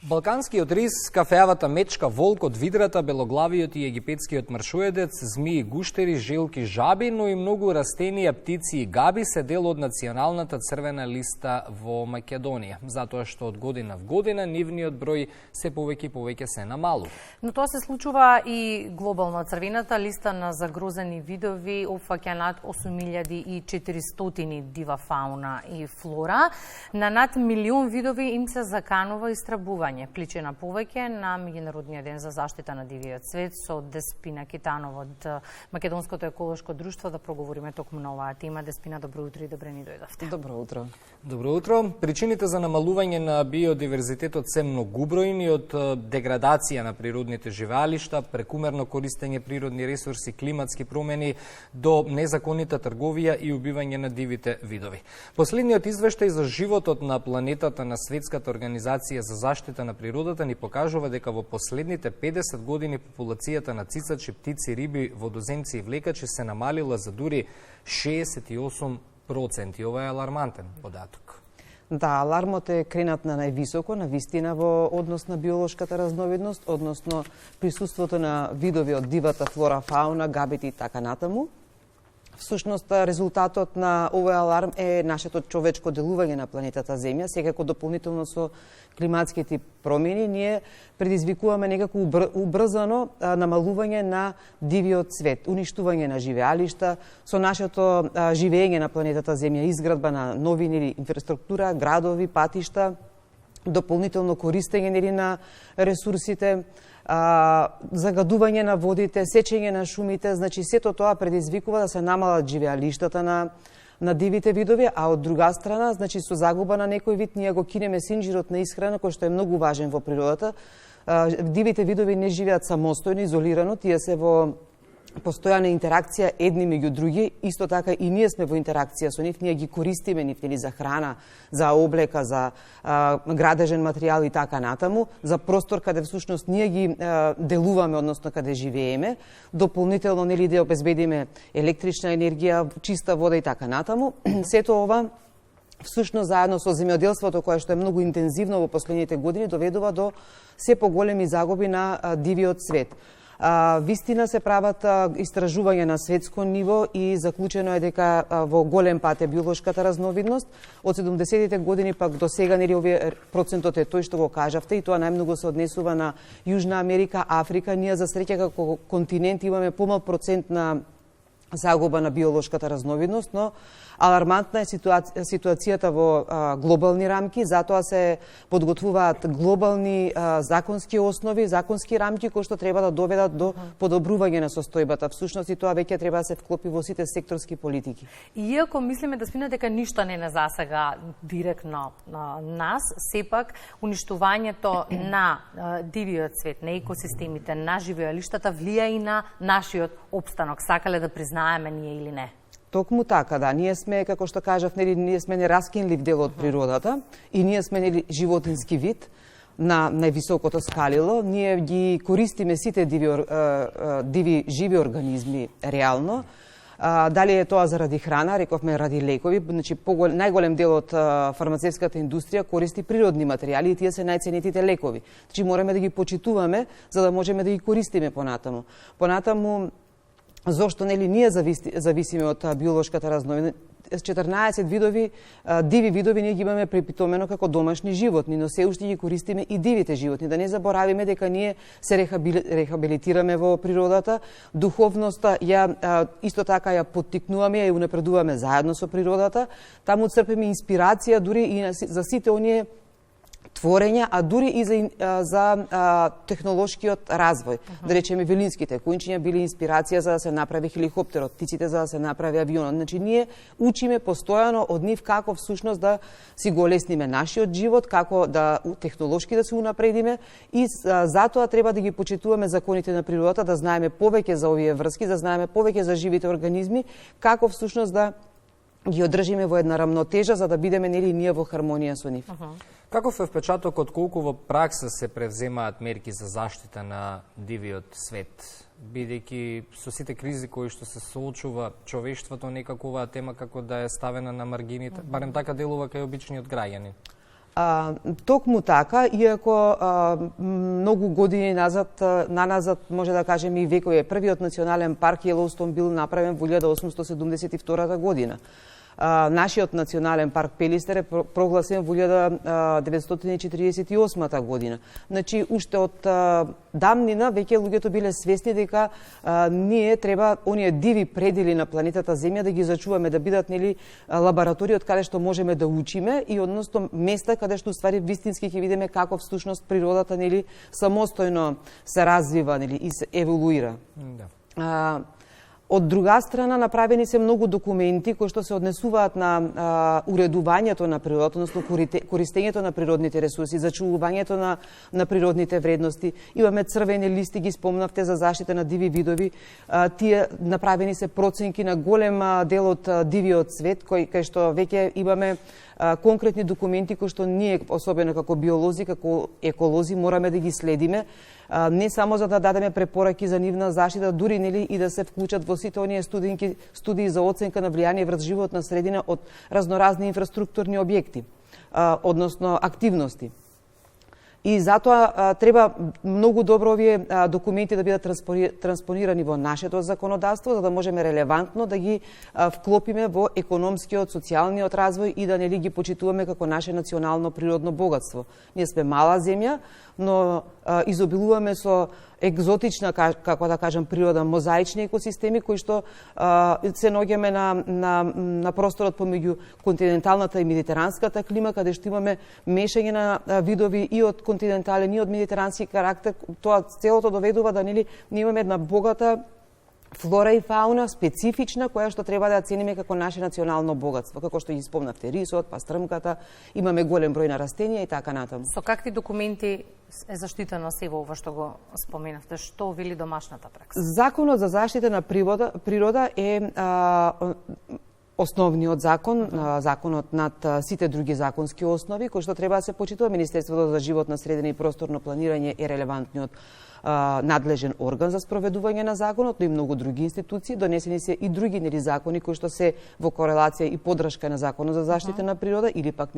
Балканскиот рис, кафеавата мечка, волк од видрата, белоглавиот и египетскиот маршуедец, змии, гуштери, желки, жаби, но и многу растенија, птици и габи се дел од националната црвена листа во Македонија, затоа што од година в година нивниот број се повеќе и повеќе се намалува. Но тоа се случува и глобално. Црвената листа на загрозени видови опфаќа над 8400 дива фауна и флора. На над милион видови им се заканува истрабување. Пличена повеќе на Меѓународниот ден за заштита на дивиот свет со Деспина Китанова од Македонското еколошко друштво да проговориме токму на оваа тема. Деспина, добро утро и добре ни дојдовте. Добро утро. Добро утро. Причините за намалување на биодиверзитетот се многубројни, од деградација на природните живеалишта, прекумерно користење природни ресурси, климатски промени до незаконита трговија и убивање на дивите видови. Последниот извештај за животот на планетата на Светската организација за заштита на природата ни покажува дека во последните 50 години популацијата на цицачи, птици, риби, водоземци и влекачи се намалила за дури 68%. Ова е алармантен податок. Да, алармот е кренат на највисоко, на вистина во однос на биолошката разновидност, односно присуството на видови од дивата флора, фауна, габити и така натаму. Всушност, резултатот на овој аларм е нашето човечко делување на планетата Земја. Секако дополнително со климатските промени, ние предизвикуваме некако убрзано намалување на дивиот свет, уништување на живеалишта, со нашето живење на планетата Земја, изградба на нови инфраструктура, градови, патишта, дополнително користење на ресурсите, загадување на водите, сечење на шумите, значи сето тоа предизвикува да се намалат живеалиштата на дивите видови, а од друга страна, значи со загуба на некој вид ние го кинеме синџирот на исхрана кој што е многу важен во природата. Дивите видови не живеат самостојно, изолирано, тие се во постојана интеракција едни меѓу други, исто така и ние сме во интеракција со нив, ние ги користиме нив за храна, за облека, за градежен материјал и така натаму, за простор каде всушност ние ги делуваме, односно каде живееме, дополнително да обезбедиме електрична енергија, чиста вода и така натаму. Сето ова всушност заедно со земјоделството кое што е многу интензивно во последните години доведува до се поголеми загуби на дивиот свет. Вистина се прават истражувања на светско ниво и заклучено е дека во голем пат е биолошката разновидност. Од 70-тите години пак до сега процентот е тој што го кажавте и тоа најмногу се однесува на Јужна Америка, Африка. Ние за среќа како континент имаме помал процент на загуба на биолошката разновидност, но алармантна е ситуацијата во глобални рамки, затоа се подготвуваат глобални законски основи, законски рамки кои што треба да доведат до подобрување на состојбата. Всушност и тоа веќе треба да се вклопи во сите секторски политики. Иако мислиме да спина дека ништо не засега директно нас, сепак уништувањето на дивиот свет, на екосистемите, на живеалиштата влија и на нашиот опстанок. Сакале да признаеме ние или не? Токму така, да. Ние сме, како што кажав, ние сме нераскинлив дел од природата и ние сме животински вид на највисокото скалило. Ние ги користиме сите диви живи организми реално. Дали е тоа заради храна, рековме ради лекови, значи најголем дел од фармацевската индустрија користи природни материјали и тие се најценетите лекови. Значи мораме да ги почитуваме за да можеме да ги користиме понатаму. Понатаму зошто ние зависиме од биолошката разновидност? 14 видови, диви видови ние ги имаме препитомено како домашни животни, но се уште ги користиме и дивите животни. Да не заборавиме дека ние се рехабилитираме во природата, духовноста исто така ја поттикнуваме, ја унапредуваме заедно со природата, таму црпиме инспирација дури и за сите оние творења, а дури и за технолошкиот развој. Да речеме, вилинските кујнчиња били инспирација за да се направи хеликоптерот, птиците за да се направи авионот. Значи, ние учиме постојано од нив како всушност да си го олесниме нашиот живот, како да технолошки да се унапредиме и затоа треба да ги почитуваме законите на природата, да знаеме повеќе за овие врски, да знаеме повеќе за живите организми, како всушност да ги одржиме во една рамнотежа за да бидеме ние во хармонија со нив. Каков е впечатокот, колку во пракса се превземаат мерки за заштита на дивиот свет? Бидејќи со сите кризи кои што се соочува човештвото, некако оваа тема како да е ставена на маргините, барем така делува кај обичниот граѓанин. Токму така, иако многу години наназад, може да кажеме и векове, првиот национален парк Јелоустон бил направен во 1872 година. Нашиот национален парк Пелистер е прогласен во 1948 година. Значи, уште од давнина веќе луѓето биле свесни дека ние треба оние диви предели на планетата Земја да ги зачуваме, да бидат лаборатории од каде што можеме да учиме и односно места каде што ствари вистински ќе видиме како всушност природата самостојно се развива и се еволуира. Да. Од друга страна, направени се многу документи кои што се однесуваат на уредувањето на природата, односно користењето на природните ресурси, зачувувањето на природните вредности. Имаме црвени листи, ги спомнавте, за заштита на диви видови. Тие направени се проценки на голем дел од дивиот свет, кај што веќе имаме конкретни документи кои што ние, особено како биолози, како еколози, мораме да ги следиме, не само за да дадеме препораки за нивна заштита, дури и да се вклучат во сите оние студии за оценка на влијание врз животна средина од разноразни инфраструктурни објекти, односно активности. И затоа треба многу добро овие документи да бидат транспонирани во нашето законодавство, за да можеме релевантно да ги вклопиме во економскиот, социјалниот развој и да ги почитуваме како наше национално природно богатство. Ние сме мала земја, но изобилуваме со екзотична, како да кажам, природа, мозаични екосистеми кои што се наоѓаме на просторот помеѓу континенталната и медитеранската клима, каде што имаме мешање на видови и од континентален и од медитерански карактер. Тоа целото доведува да ние имаме една богата флора и фауна, специфична, која што треба да ја цениме како наше национално богатство, како што ги спомнавте, рисот, пастрмката, имаме голем број на растенија и така натаму. Со какви документи е заштитено сево ова што го споменавте? Што вели домашната пракса? Законот за заштита на природа е основниот закон, законот над сите други законски основи, кои што треба да се почитува. Министерството за животна средина и просторно планирање е релевантниот надлежен орган за спроведување на законот, но и многу други институции. Донесени се и други закони кои што се во корелација и поддршка на законот за заштита на природа или пак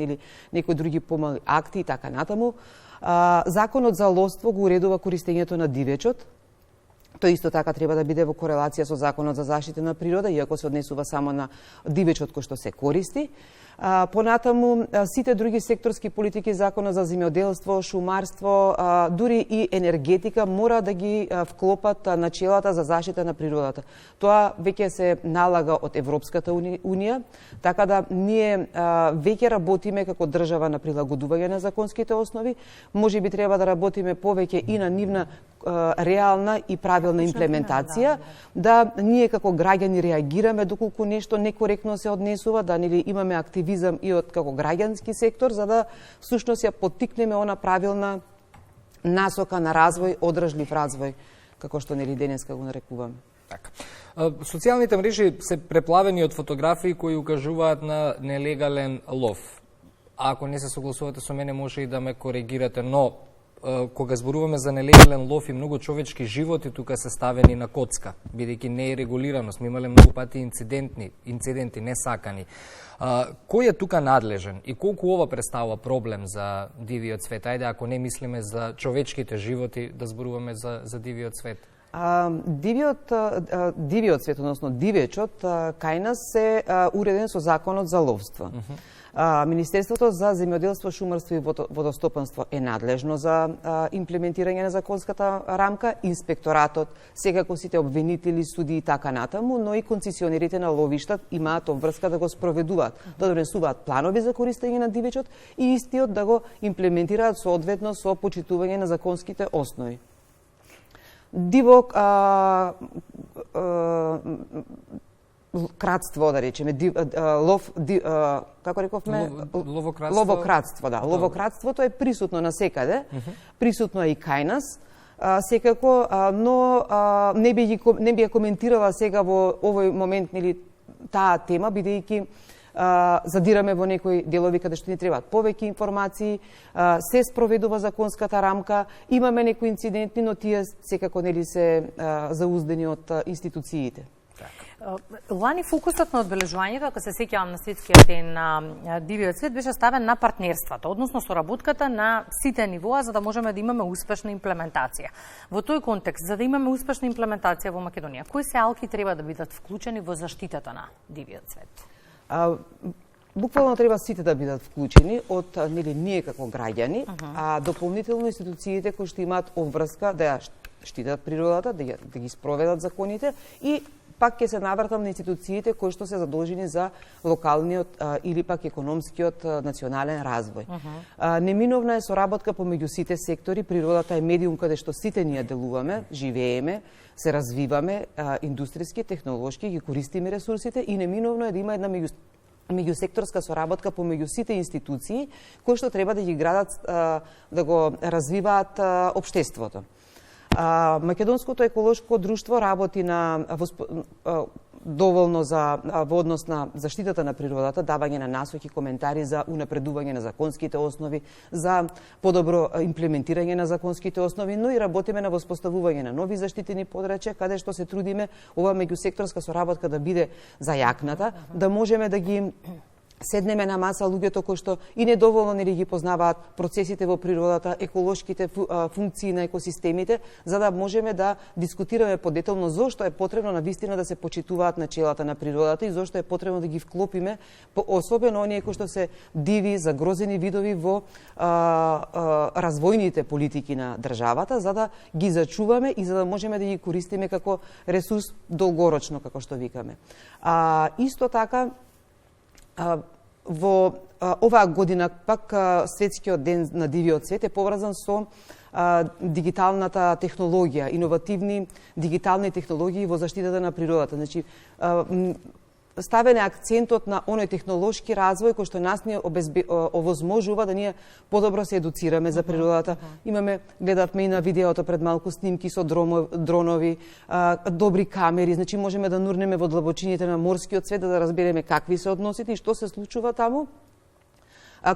некои други помали акти и така натаму. Законот за ловство го уредува користењето на дивечот. Тој исто така треба да биде во корелација со законот за заштита на природа, иако се однесува само на дивечот кој што се користи. Понатаму, сите други секторски политики, законот за земјоделство, шумарство, дури и енергетика, мора да ги вклопат начелата за заштита на природата. Тоа веќе се налага од Европската унија, така да ние веќе работиме како држава на прилагодување на законските основи. Може би треба да работиме повеќе и на нивна реална и правилна имплементација, да ние како граѓани реагираме доколку нешто некоректно се однесува, да имаме активизам и од како граѓански сектор, за да всушност ја поттикнеме она правилна насока на развој, одржлив развој, како што денеска го нарекуваме. Така. Социјалните мрежи се преплавени од фотографии кои укажуваат на нелегален лов. А ако не се согласувате со мене, може и да ме коригирате, но кога зборуваме за нелегален лов и многу човечки животи тука се ставени на коцка, бидејќи не е регулирано, сме имале многу пати инциденти несакани. Кој е тука надлежен и колку ова представува проблем за дивиот свет? Ајде, ако не мислиме за човечките животи, да зборуваме за дивиот свет. Дивиот свет, односно дивечот, кај нас се уреден со законот за ловство. Министерството за земјоделство, шумарство и водостопанство е надлежно за имплементирање на законската рамка, инспекторатот, секако сите обвинители, суди и така натаму, но и концесионерите на ловишта имаат обврска да го спроведуваат, да донесуваат планови за користење на дивечот и истиот да го имплементираат соодветно со почитување на законските основи. Кратство, да речеме, како рековме? Ловократство, да. Ловократството е присутно насекаде, присутно е и кај нас, секако, но не би ја коментирала сега во овој момент таа тема, бидејќи задираме во некои делови каде што ни требаат повеќе информации, се спроведува законската рамка, имаме некои инциденти, но тие секако се зауздени од институциите. Лани фокусот на одбележувањето, ако се сеќавам на светскиот ден на дивиот свет, беше ставен на партнерството, односно соработката на сите нивоа за да можеме да имаме успешна имплементација. Во тој контекст, за да имаме успешна имплементација во Македонија, кои се алки треба да бидат вклучени во заштитата на дивиот свет? Буквално треба сите да бидат вклучени од ние како граѓани, а дополнително институциите кои што имаат обврска да ја штитат природата, да ги спроведат законите и пак ќе се навратам на институциите кои што се задолжени за локалниот или пак економскиот национален развој. Неминовна е соработка помеѓу сите сектори, природата е медиум каде што сите ние делуваме, живееме, се развиваме индустријски, технолошки, ги користиме ресурсите и неминовно е да има една меѓусекторска соработка помеѓу сите институции кои што треба да ги градат, да го развиваат општеството. Македонското еколошко друштво работи доволно во однос на заштитата на природата, давање на насоки, коментари за унапредување на законските основи, за подобро имплементирање на законските основи, но и работиме на воспоставување на нови заштитени подрачја, каде што се трудиме ова меѓусекторска соработка да биде зајакната, да можеме да ги седнеме на маса луѓето кои што и недоволно нели ги познаваат процесите во природата, еколошките функции на екосистемите, за да можеме да дискутираме подетално зошто е потребно навистина да се почитуваат начелата на природата и зошто е потребно да ги вклопиме, особено оние кои што се диви, загрозени видови во развојните политики на државата, за да ги зачуваме и за да можеме да ги користиме како ресурс долгорочно, како што викаме. Исто така, во оваа година пак светскиот ден на дивиот свет е поврзан со дигиталната технологија, иновативни дигитални технологии во заштитата на природата. Значи, ставен е акцентот на оној технолошки развој кој што нас ни овозможува да ние подобро се едуцираме за природата. Гледавме и на видеото пред малку снимки со дронови, добри камери, значи можеме да нурнеме во длабочините на морскиот свет да разбереме какви се односите и што се случува таму.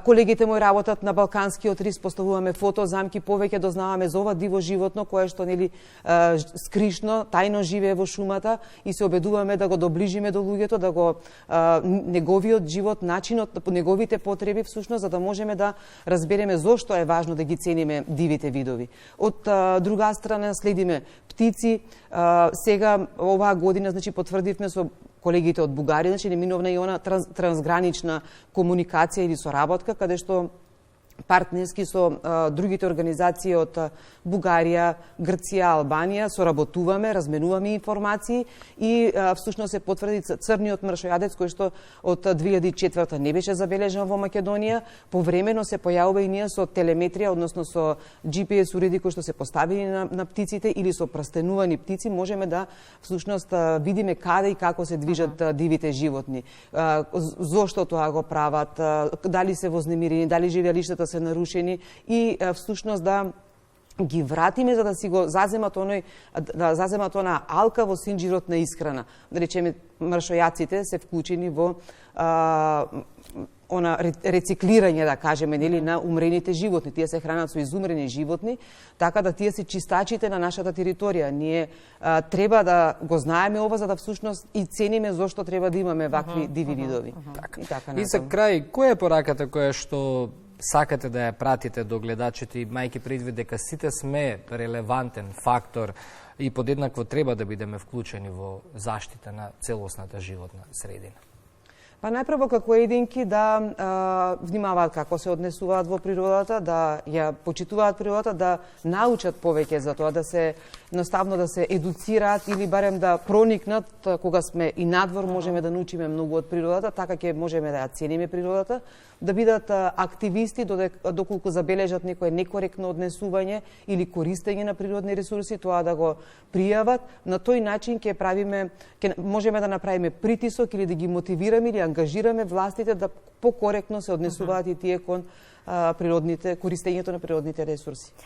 Колегите мои работат на Балканскиот рис, поставуваме фотозамки, повеќе дознаваме за ова диво животно кое што нели скришно, тајно живее во шумата и се обедуваме да го доближиме до луѓето, да го неговиот живот, начинот, неговите потреби всушност за да можеме да разбереме зошто е важно да ги цениме дивите видови. Од друга страна следиме птици, сега оваа година значи потврдивме со колегите од Бугарија, значи неминовна и она трансгранична комуникација или соработка, каде што партнерски со другите организации од Бугарија, Грција, Албанија соработуваме, разменуваме информации и всушност се потврди црниот мршојадец кој што од 2004 не беше забележан во Македонија, повремено се појавува и ние со телеметрија, односно со GPS уреди кои што се поставени на птиците или со прстенувани птици, можеме да всушност видиме каде и како се движат дивите животни, зошто тоа го прават, дали се вознемирени, дали живеалиштата се нарушени и всушност да ги вратиме за да си го заземат она алка во синџирот на исхрана. Да речеме, мршојаците се вклучени во рециклирање, да кажеме, нели, на умрените животни. Тие се хранат со изумрени животни, така да тие се чистачите на нашата територија. Ние треба да го знаеме ова за да всушност и цениме зошто треба да имаме вакви диви видови. И за крај, која е пораката која што сакате да ја пратите до гледачите, мајки предвид дека сите сме релевантен фактор и подеднакво треба да бидеме вклучени во заштита на целосната животна средина? Па најпрво како единки да внимаваат како се однесуваат во природата, да ја почитуваат природата, да научат повеќе за тоа, да се едноставно да се едуцираат или барем да проникнат кога сме и надвор, можеме да научиме многу од природата, така ќе можеме да ја цениме природата, да бидат активисти доколку забележат некое некоректно однесување или користење на природни ресурси, тоа да го пријават. На тој начин можеме да направиме притисок или да ги мотивираме или ангажираме властите да покоректно се однесуваат и тие кон користењето на природните ресурси.